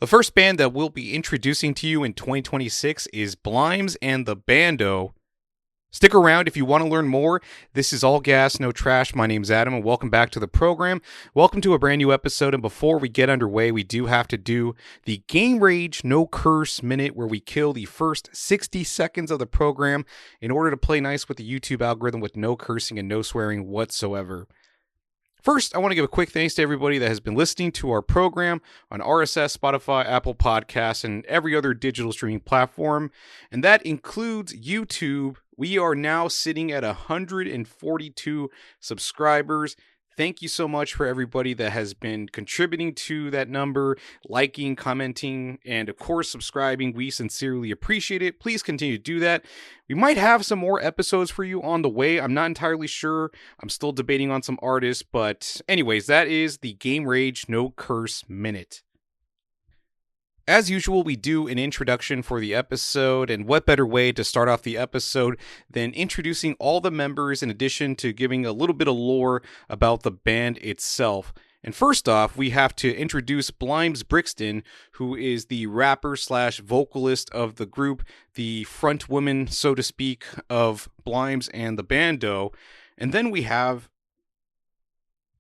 The first band that we'll be introducing to you in 2026 is Blimes and the Bando. Stick around if you want to learn more. This is All Gas, No Trash. My name's Adam, and welcome back to the program. Welcome to a brand new episode, and before we get underway, we do have to do the Game Rage No Curse Minute, where we kill the first 60 seconds of the program in order to play nice with the YouTube algorithm with no cursing and no swearing whatsoever. First, I want to give a quick thanks to everybody that has been listening to our program on RSS, Spotify, Apple Podcasts, and every other digital streaming platform. And that includes YouTube. We are now sitting at 142 subscribers. Thank you so much for everybody that has been contributing to that number, liking, commenting, and of course, subscribing. We sincerely appreciate it. Please continue to do that. We might have some more episodes for you on the way. I'm not entirely sure. I'm still debating on some artists, but anyways, that is the Game Rage No Curse Minute. As usual, we do an introduction for the episode, and what better way to start off the episode than introducing all the members in addition to giving a little bit of lore about the band itself. And first off, we have to introduce Blimes Brixton, who is the rapper slash vocalist of the group, the front woman, so to speak, of Blimes and the Bando. And then we have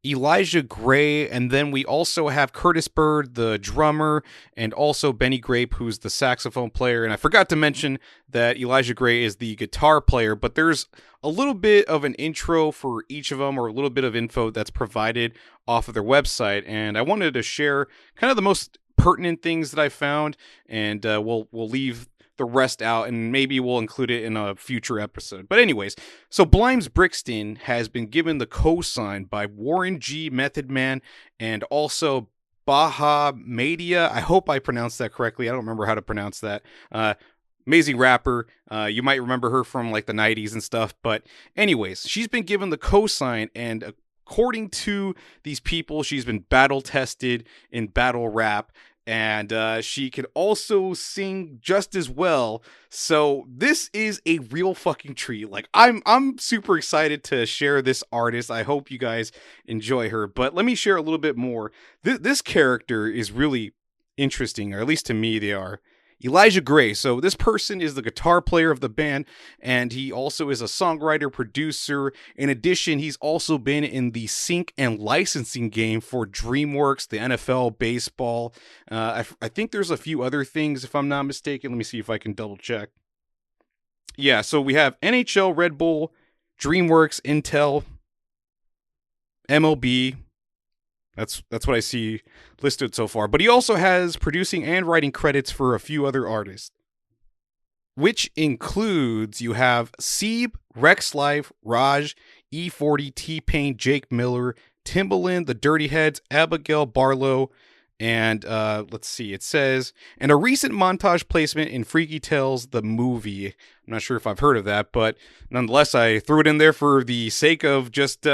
Elijah Grae, and then we also have Curtis Bird, the drummer, and also Benny Grape, who's the saxophone player. And I forgot to mention that Elijah Grae is the guitar player, but there's a little bit of an intro for each of them, or a little bit of info that's provided off of their website. And I wanted to share kind of the most pertinent things that I found, and we'll leave the rest out, and maybe we'll include it in a future episode. But anyways, so Blimes Brixton has been given the cosign by Warren G. Method Man and also Baha Media. I hope I pronounced that correctly. I don't remember how to pronounce that. Amazing rapper. You might remember her from like the 90s and stuff. But anyways, she's been given the cosign, and according to these people, she's been battle tested in battle rap. And she can also sing just as well. So this is a real fucking treat. Like I'm super excited to share this artist. I hope you guys enjoy her. But let me share a little bit more. This character is really interesting, or at least to me they are. Elijah Grae. So this person is the guitar player of the band, and he also is a songwriter, producer. In addition, he's also been in the sync and licensing game for DreamWorks, the NFL, baseball. I think there's a few other things, if I'm not mistaken. Let me see if I can double check. Yeah, so we have NHL, Red Bull, DreamWorks, Intel, MLB. That's what I see listed so far. But he also has producing and writing credits for a few other artists, which includes you have Sieb, Rex Life, Raj, E40, T-Pain, Jake Miller, Timbaland, The Dirty Heads, Abigail Barlow, and let's see, it says, and a recent montage placement in Freaky Tales, the movie. I'm not sure if I've heard of that, but nonetheless, I threw it in there for the sake of just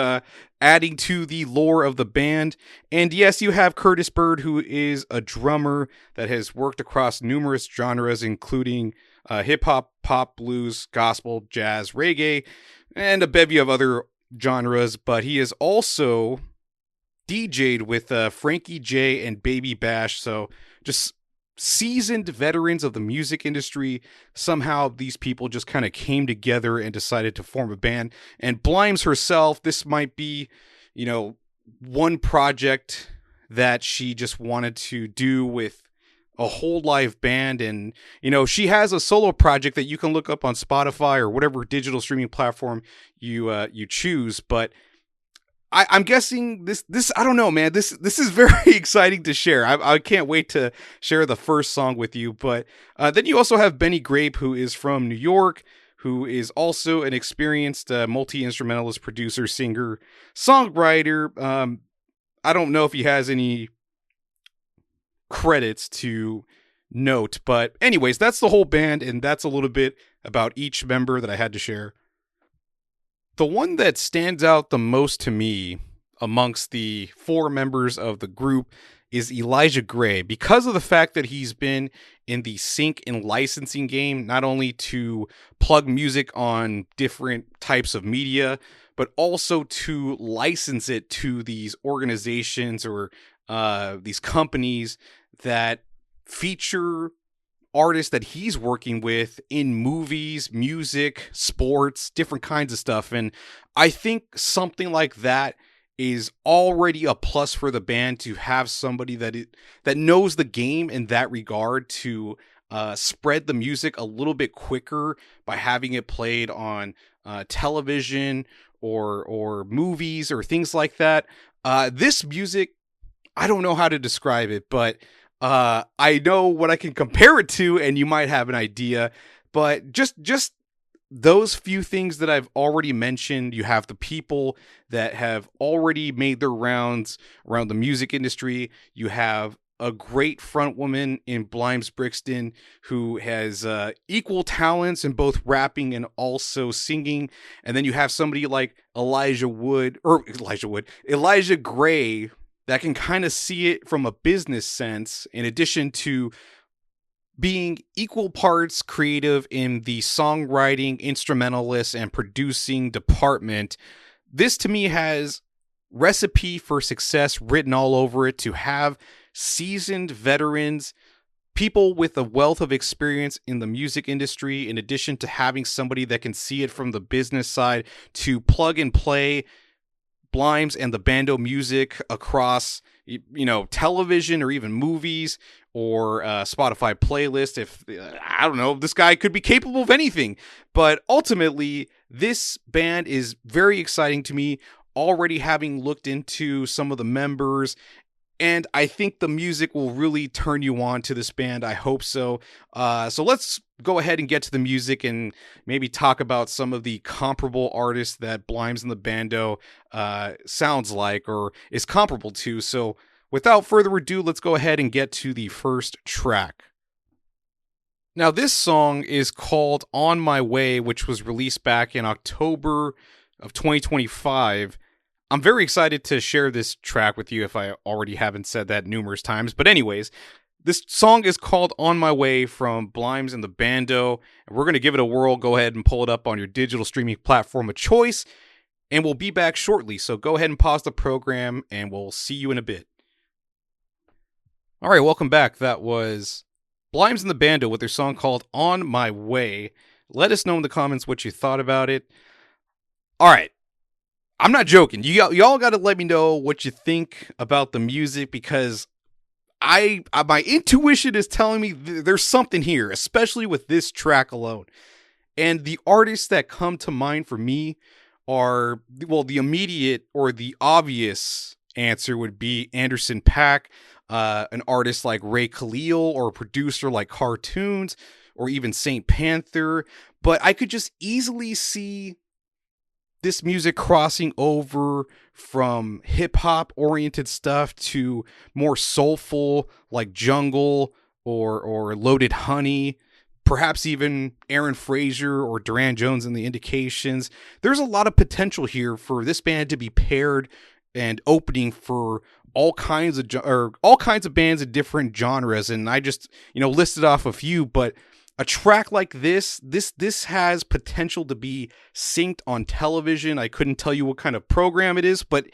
adding to the lore of the band. And yes, you have Curtis Bird, who is a drummer that has worked across numerous genres, including hip-hop, pop, blues, gospel, jazz, reggae, and a bevy of other genres, but he is also DJ'd with Frankie J and Baby Bash, so just seasoned veterans of the music industry. Somehow these people just kind of came together and decided to form a band. And Blimes herself, this might be, one project that she just wanted to do with a whole live band. And, she has a solo project that you can look up on Spotify or whatever digital streaming platform you choose, but I'm guessing this I don't know, man. This is very exciting to share. I can't wait to share the first song with you. But then you also have Benny Grape, who is from New York, who is also an experienced multi-instrumentalist, producer, singer, songwriter. I don't know if he has any credits to note, but anyways, that's the whole band, and that's a little bit about each member that I had to share. The one that stands out the most to me amongst the four members of the group is Elijah Grae, because of the fact that he's been in the sync and licensing game, not only to plug music on different types of media, but also to license it to these organizations or these companies that feature artists that he's working with in movies, music, sports, different kinds of stuff. And I think something like that is already a plus for the band, to have somebody that knows the game in that regard, to spread the music a little bit quicker by having it played on television or movies or things like that. This music, I don't know how to describe it, but I know what I can compare it to, and you might have an idea. But just those few things that I've already mentioned, you have the people that have already made their rounds around the music industry. You have a great front woman in Blimes Brixton who has equal talents in both rapping and also singing. And then you have somebody like Elijah Grae, that can kind of see it from a business sense, in addition to being equal parts creative in the songwriting, instrumentalist, and producing department. This to me has recipe for success written all over it, to have seasoned veterans, people with a wealth of experience in the music industry, in addition to having somebody that can see it from the business side, to plug and play Blimes and the Bando music across, television or even movies or Spotify playlist. If I don't know, this guy could be capable of anything. But ultimately, this band is very exciting to me, already having looked into some of the members. And I think the music will really turn you on to this band. I hope so. So let's go ahead and get to the music and maybe talk about some of the comparable artists that Blimes and the Bando sounds like or is comparable to. So without further ado, let's go ahead and get to the first track. Now, this song is called On My Way, which was released back in October of 2025. I'm very excited to share this track with you if I already haven't said that numerous times. But anyways, this song is called On My Way from Blimes and the Bando. And we're going to give it a whirl. Go ahead and pull it up on your digital streaming platform of choice. And we'll be back shortly. So go ahead and pause the program and we'll see you in a bit. All right, welcome back. That was Blimes and the Bando with their song called On My Way. Let us know in the comments what you thought about it. All right. I'm not joking. Y'all got to let me know what you think about the music, because my intuition is telling me there's something here, especially with this track alone. And the artists that come to mind for me are, well, the immediate or the obvious answer would be Anderson .Paak, an artist like Ray Khalil, or a producer like Cartoons, or even Saint Panther. But I could just easily see this music crossing over from hip-hop oriented stuff to more soulful, like Jungle or Loaded Honey, perhaps even Aaron Frazier or Duran Jones in the Indications. There's a lot of potential here for this band to be paired and opening for all kinds of bands in different genres. And I just, listed off a few, but a track like this has potential to be synced on television. I couldn't tell you what kind of program it is, but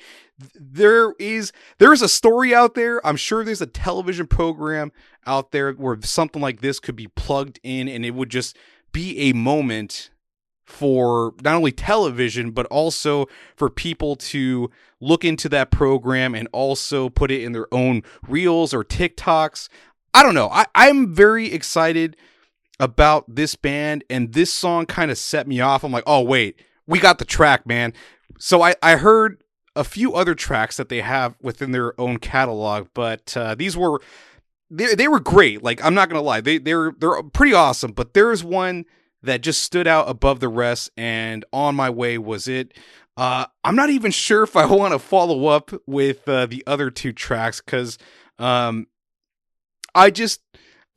there is a story out there. I'm sure there's a television program out there where something like this could be plugged in, and it would just be a moment for not only television, but also for people to look into that program and also put it in their own reels or TikToks. I don't know. I'm very excited about this band, and this song kind of set me off. I'm like, oh wait, we got the track, man. So I heard a few other tracks that they have within their own catalog, but these were they were great. Like, I'm not gonna lie, they're pretty awesome. But there's one that just stood out above the rest, and On My Way was it. I'm not even sure if I want to follow up with the other two tracks, because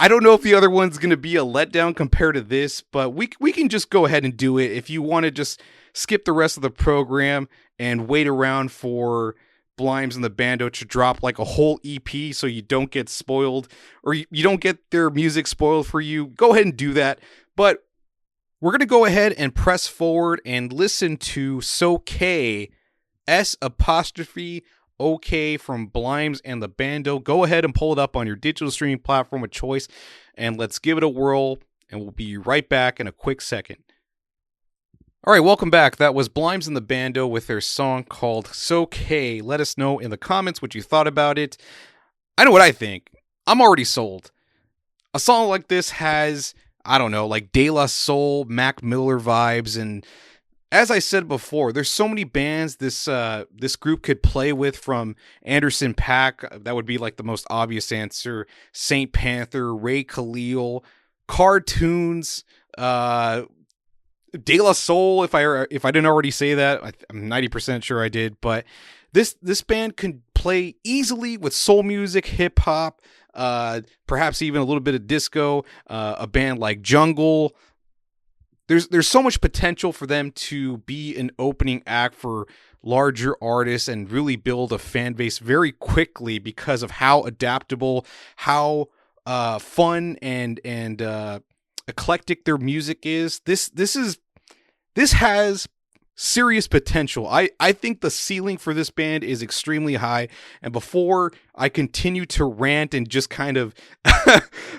I don't know if the other one's going to be a letdown compared to this, but we can just go ahead and do it. If you want to just skip the rest of the program and wait around for Blimes and the Bando to drop like a whole EP so you don't get spoiled, or you don't get their music spoiled for you, go ahead and do that. But we're going to go ahead and press forward and listen to So K S' OK from Blimes and the Bando. Go ahead and pull it up on your digital streaming platform of choice, and let's give it a whirl, and we'll be right back in a quick second. All right, welcome back. That was Blimes and the Bando with their song called "SoK." Let us know in the comments what you thought about it. I know what I think. I'm already sold. A song like this has, I don't know, like De La Soul, Mac Miller vibes, and as I said before, there's so many bands this group could play with, from Anderson .Paak, that would be like the most obvious answer, Saint Panther, Ray Khalil, Cartoons, De La Soul. If I didn't already say that, I'm 90% sure I did. But this band can play easily with soul music, hip hop, perhaps even a little bit of disco. A band like Jungle. There's so much potential for them to be an opening act for larger artists and really build a fan base very quickly because of how adaptable, how fun and eclectic their music is. This has serious potential. I think the ceiling for this band is extremely high. And before I continue to rant and just kind of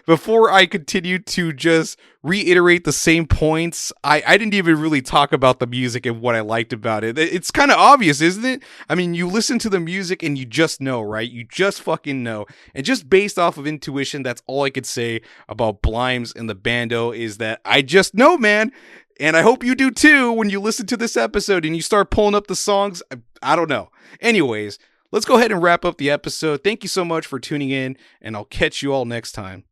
before I continue to just reiterate the same points, I didn't even really talk about the music and what I liked about it. It's kind of obvious, isn't it? I mean, you listen to the music and you just know, right? You just fucking know. And just based off of intuition, that's all I could say about Blimes and the Bando, is that I just know, man. And I hope you do too when you listen to this episode and you start pulling up the songs. I don't know. Anyways, let's go ahead and wrap up the episode. Thank you so much for tuning in, and I'll catch you all next time.